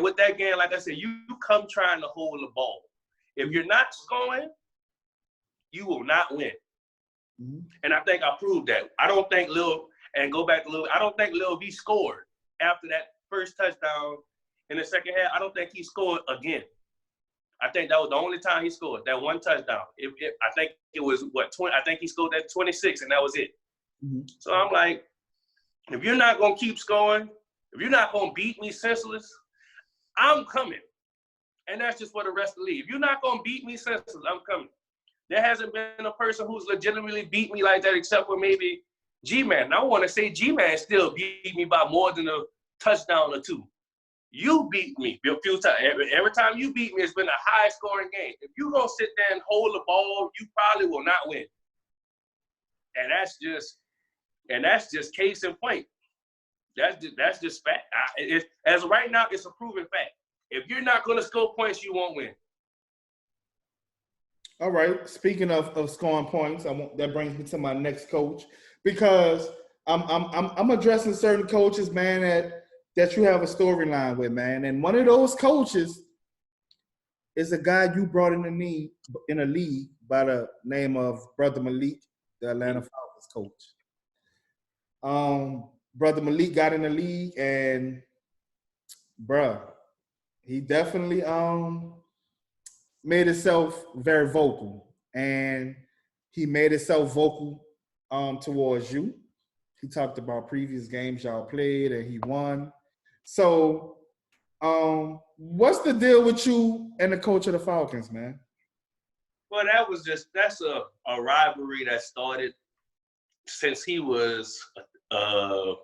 with that game, like I said, you come trying to hold the ball. If you're not scoring, you will not win. Mm-hmm. And I think I proved that. I don't think I don't think Lil V scored after that first touchdown in the second half. I don't think he scored again. I think that was the only time he scored, that one touchdown. I think it was, 20? I think he scored at 26, and that was it. Mm-hmm. So I'm like, if you're not going to keep scoring, if you're not going to beat me senseless, I'm coming. And that's just for the rest of the league. If you're not going to beat me senseless, I'm coming. There hasn't been a person who's legitimately beat me like that except for maybe G-Man. And I want to say G-Man still beat me by more than a touchdown or two. You beat me a few times. Every time you beat me, it's been a high-scoring game. If you're going to sit there and hold the ball, you probably will not win. And that's just case in point. That's just fact. As of right now, it's a proven fact. If you're not going to score points, you won't win. All right. Speaking of scoring points, that brings me to my next coach, because I'm addressing certain coaches, man, that you have a storyline with, man. And one of those coaches is a guy you brought in a league by the name of Brother Malik, the Atlanta Falcons coach. Brother Malik got in the league, and bruh, he definitely made himself very vocal, and he made himself vocal towards you. He talked about previous games y'all played and he won. So what's the deal with you and the coach of the Falcons, man? Well, that's a rivalry that started since he was a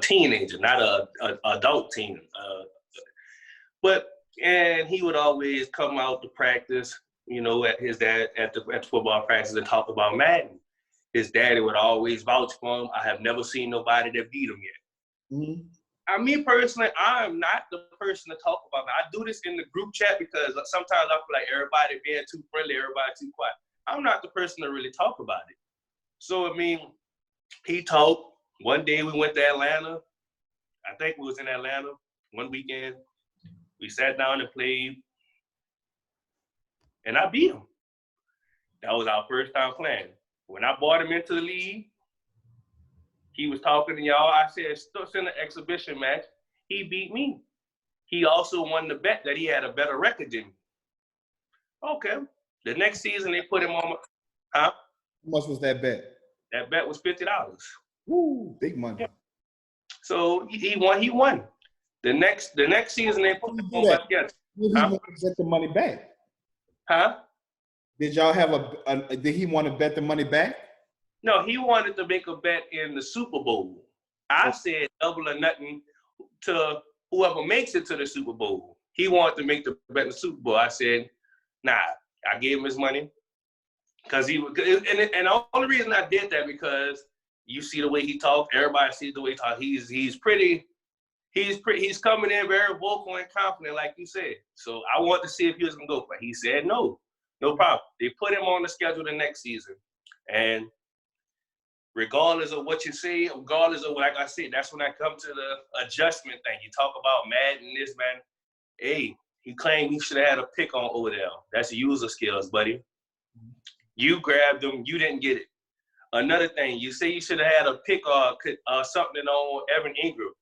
teenager, not an adult teen. And he would always come out to practice, at his dad at the football practice and talk about Madden. His daddy would always vouch for him. I have never seen nobody that beat him yet. Mm-hmm. Me personally, I'm not the person to talk about it. I do this in the group chat because sometimes I feel like everybody being too friendly, everybody too quiet. I'm not the person to really talk about it. So, he talked. One day we went to Atlanta. I think we was in Atlanta one weekend. We sat down and played, and I beat him. That was our first time playing. When I brought him into the league, he was talking to y'all. I said, still in an exhibition match. He beat me. He also won the bet that he had a better record than me. Okay. The next season, they put him on. How much was that bet? That bet was $50. Woo, big money. Yeah. So he won. The next season, they put him on together. Did he want to bet the money back? Huh? Did y'all have did he want to bet the money back? No, he wanted to make a bet in the Super Bowl. I said double or nothing to whoever makes it to the Super Bowl. He wanted to make the bet in the Super Bowl. I said, nah. I gave him his money because and the only reason I did that because you see the way he talks. Everybody sees the way he talks. He's coming in very vocal and confident, like you said. So I wanted to see if he was gonna go for it. He said no problem. They put him on the schedule the next season, and regardless of what you say, regardless of like I said, that's when I come to the adjustment thing. You talk about Madden, this man. Hey, he claimed he should have had a pick on over there. That's user skills, buddy. You grabbed him, you didn't get it. Another thing, you say you should have had a pick or something on Evan Ingram.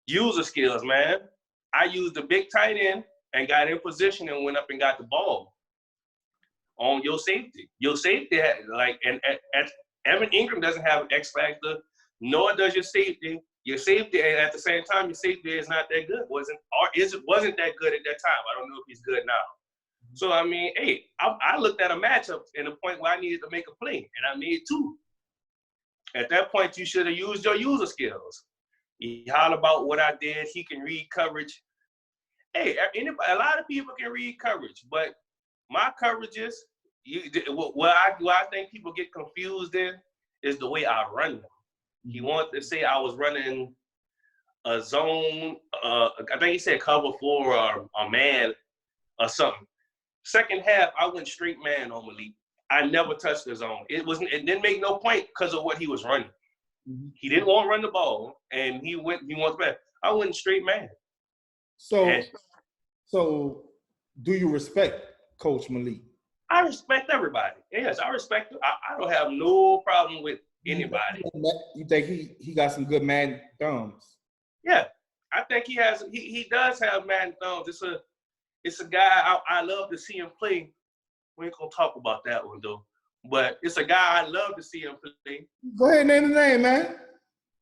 User skills, man. I used the big tight end and got in position and went up and got the ball on your safety. Your safety had and Evan Ingram doesn't have an X factor, nor does your safety. Your safety, and at the same time, your safety is not that good. Wasn't that good at that time. I don't know if he's good now. So hey, I looked at a matchup in a point where I needed to make a play, and I made two. At that point, you should have used your user skills. He hollered about what I did. He can read coverage. Hey, a lot of people can read coverage, but my coverages, what I think people get confused in is the way I run them. He wanted to say I was running a zone. I think he said cover 4 or a man or something. Second half, I went straight man on Malik. I never touched the zone. It didn't make no point because of what he was running. Mm-hmm. He didn't want to run the ball, and he wants back. I went straight man. So, And so do you respect Coach Malik? I respect everybody. Yes, I respect him. I don't have no problem with anybody. You think he got some good man thumbs? Yeah, I think he does have man thumbs. It's a guy I love to see him play. We ain't gonna talk about that one though. But it's a guy I love to see him play. Go ahead and name the name, man.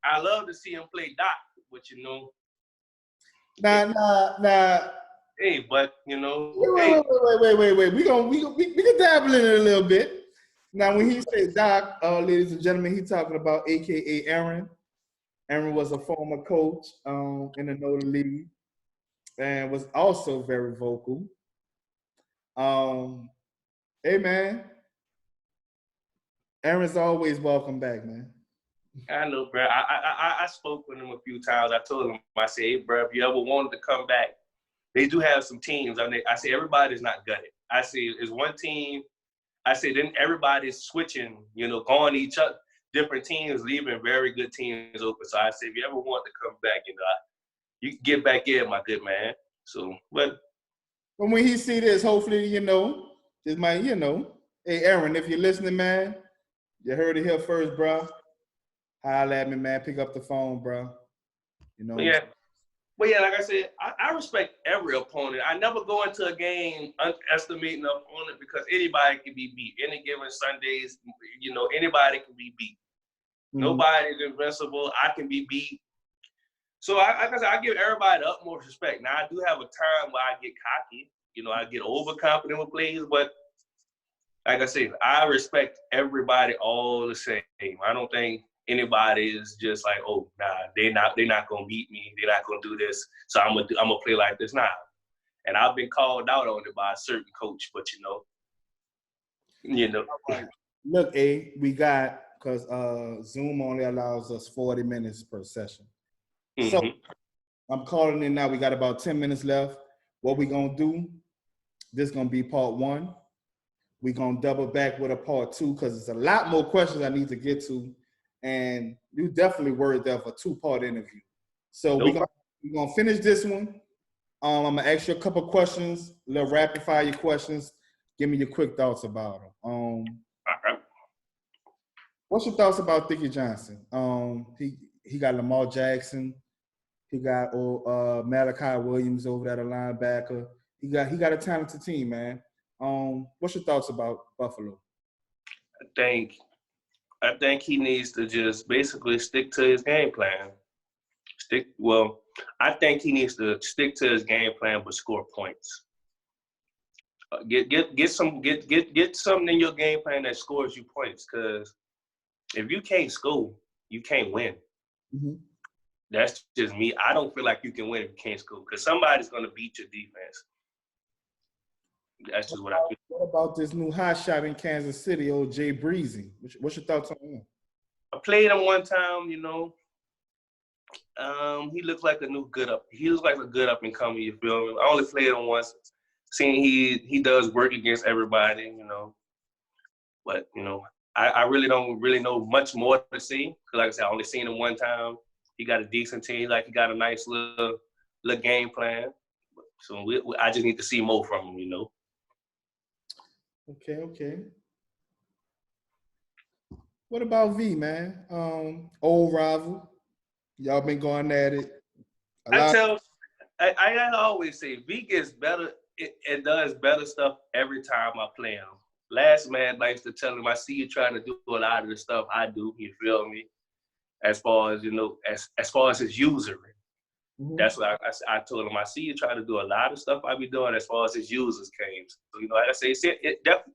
I love to see him play Doc, but Now. Hey, but Wait. We can dabble in it a little bit. Now, when he said Doc, ladies and gentlemen, he talking about AKA Aaron. Aaron was a former coach in the Notre League and was also very vocal. Hey, man. Aaron's always welcome back, man. I know, bro. I spoke with him a few times. I told him, I said, hey, bro, if you ever wanted to come back, they do have some teams. I say everybody's not gutted. I say it's one team. I say then everybody's switching, going to each other, different teams, leaving very good teams open. So I say if you ever want to come back, you can get back in, my good man. So, but when he see this, hopefully, this might, hey, Aaron, if you're listening, man, you heard it here first, bro. Holla at me, man. Pick up the phone, bro. Yeah. But yeah, like I said, I respect every opponent. I never go into a game underestimating the opponent because anybody can be beat. Any given Sundays, anybody can be beat. Mm-hmm. Nobody's invincible. I can be beat. So like I said, I give everybody the utmost respect. Now I do have a time where I get cocky. I get overconfident with plays, but like I said, I respect everybody all the same. I don't think anybody is just like, oh, nah, they're not gonna beat me. They're not gonna do this. So I'm gonna play like this now. And I've been called out on it by a certain coach, but Look, we got because Zoom only allows us 40 minutes per session. Mm-hmm. So I'm calling in now. We got about 10 minutes left. What we gonna do? This is gonna be part 1. We're gonna double back with a part 2 because there's a lot more questions I need to get to. And you definitely worried that for a 2-part interview. So we're gonna finish this one. I'm gonna ask you a couple questions, a little rapid fire your questions. Give me your quick thoughts about them. What's your thoughts about Dickie Johnson? He got Lamar Jackson. He got Malachi Williams over there, the linebacker. He got a talented team, man. What's your thoughts about Buffalo? I think he needs to just basically stick to his game plan. I think he needs to stick to his game plan but score points. Get something in your game plan that scores you points. Because if you can't score, you can't win. Mm-hmm. That's just me. I don't feel like you can win if you can't score because somebody's going to beat your defense. That's just what I feel. What about this new hot shot in Kansas City, old Jay Breezy? What's your thoughts on him? I played him one time, he looks like he looks like a good up and coming, you feel me? I only played him once. Seeing he does work against everybody, But, I really don't know much more to see. Because like I said, I only seen him one time. He got a decent team. Like he got a nice little game plan. So I just need to see more from him, Okay. What about V, man? Old rival. Y'all been going at it. I always say V gets better. It does better stuff every time I play him. Last man likes to tell him, I see you trying to do a lot of the stuff I do. You feel me? As far as as far as his usury. Mm-hmm. That's what I told him. I see you trying to do a lot of stuff I be doing as far as his users came. So, like I say,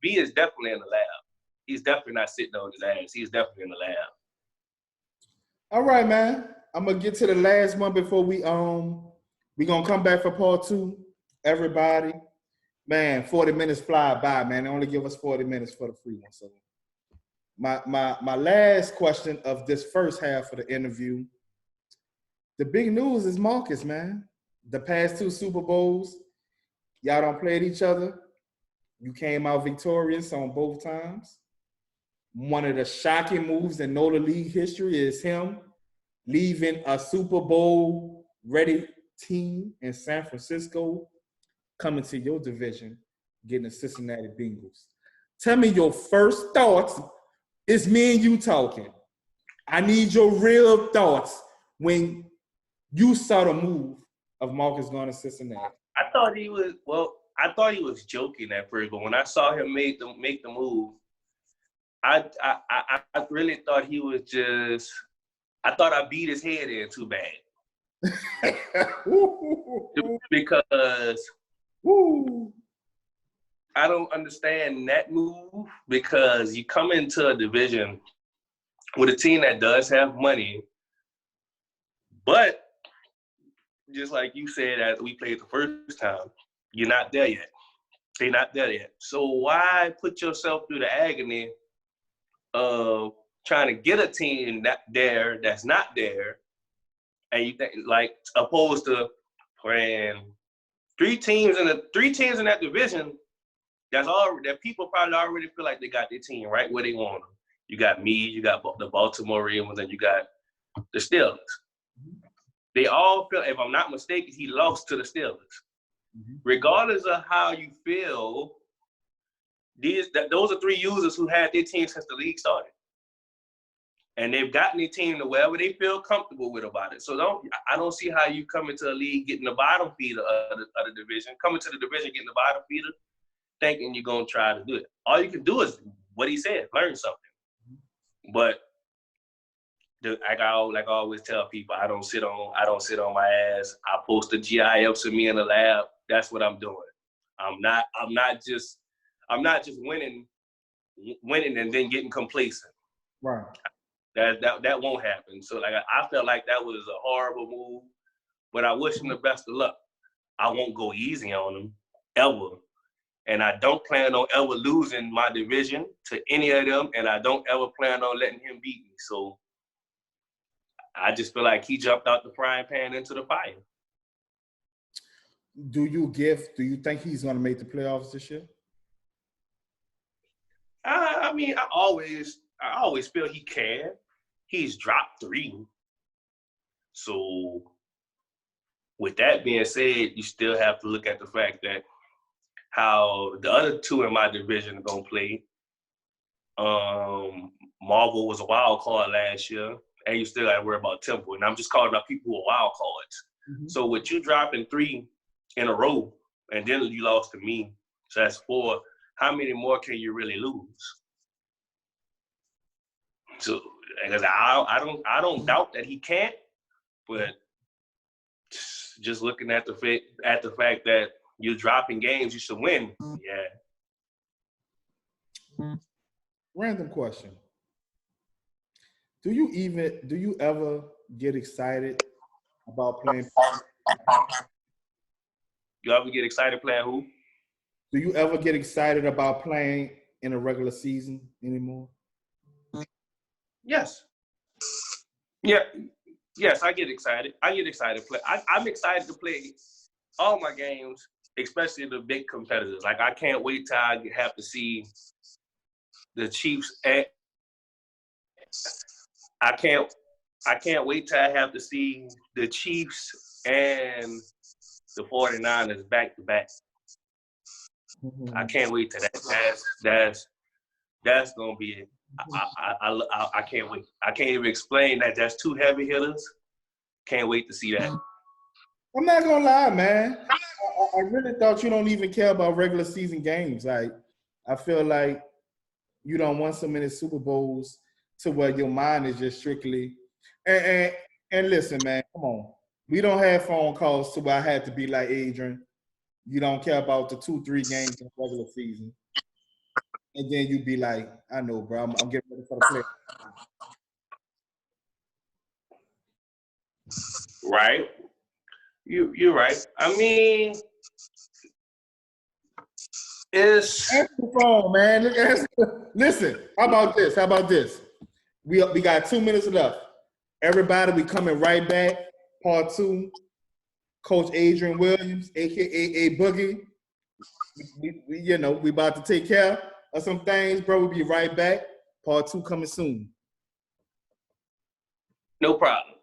V is definitely in the lab. He's definitely not sitting on his ass. He's definitely in the lab. All right, man. I'm gonna get to the last one before we gonna come back for part 2. Everybody, man, 40 minutes fly by, man. They only give us 40 minutes for the free one. So my last question of this first half of the interview. The big news is Marcus, man. The past 2 Super Bowls, y'all don't play each other. You came out victorious on both times. One of the shocking moves in Notre League history is him leaving a Super Bowl ready team in San Francisco coming to your division, getting the Cincinnati Bengals. Tell me your first thoughts. It's me and you talking. I need your real thoughts when you saw the move of Marcus going to Cincinnati. I thought he was joking at first, but when I saw him make the move, I really thought he was just. I thought I beat his head in too bad. Because I don't understand that move, because you come into a division with a team that does have money, but just like you said, as we played the first time, you're not there yet. They're not there yet. So why put yourself through the agony of trying to get a team that's not there, and you think, like, opposed to playing three teams in that division that people probably already feel like they got their team right where they want them. You got me, you got the Baltimore Ravens, and you got the Steelers. They all feel, if I'm not mistaken, he lost to the Steelers. Mm-hmm. Regardless of how you feel, those are three users who had their team since the league started. And they've gotten their team to wherever they feel comfortable with about it. So I don't see how you come into a league getting the bottom feeder of the division, coming to the division getting the bottom feeder, thinking you're going to try to do it. All you can do is what he said, learn something. But like I always tell people, I don't sit on my ass. I post the GIFs of me in the lab. That's what I'm doing. I'm not just winning and then getting complacent. Right. That won't happen. So like I felt like that was a horrible move, but I wish him the best of luck. I won't go easy on him ever. And I don't plan on ever losing my division to any of them, and I don't ever plan on letting him beat me. So I just feel like he jumped out the frying pan into the fire. Do you think he's going to make the playoffs this year? I mean, I always feel he can. He's dropped 3. So with that being said, you still have to look at the fact that how the other 2 in my division are going to play. Marvel was a wild card last year, and you still got to worry about Temple. And I'm just calling out people who are wild cards. Mm-hmm. So with you dropping 3 in a row, and then you lost to me, so that's 4. How many more can you really lose? So, because I don't doubt that he can't, but just looking at the fact that you're dropping games you should win, yeah. Random question. Do you ever get excited about playing? You ever get excited playing who? Do you ever get excited about playing in a regular season anymore? Yes. Yeah. Yes, I get excited. I'm excited to play all my games, especially the big competitors. Like, I can't wait till I have to see the Chiefs. I can't wait till I have to see the Chiefs and the 49ers back to back. Mm-hmm. I can't wait till that. That's gonna be it. I can't wait. I can't even explain that. That's 2 heavy hitters. Can't wait to see that. I'm not gonna lie, man. I really thought you don't even care about regular season games. Like, I feel like you don't want so many Super Bowls to where your mind is just strictly. And listen, man, come on. We don't have phone calls to where I had to be like, Adrian, you don't care about the 2-3 games in the regular season. And then you'd be like, I know, bro, I'm getting ready for the play. Right. You're right. I mean, it's answer the phone, man. Listen, how about this? We got 2 minutes left. Everybody, we coming right back. Part 2. Coach Adrian Williams, aka Boogie. We about to take care of some things, bro. We'll be right back. Part 2 coming soon. No problem.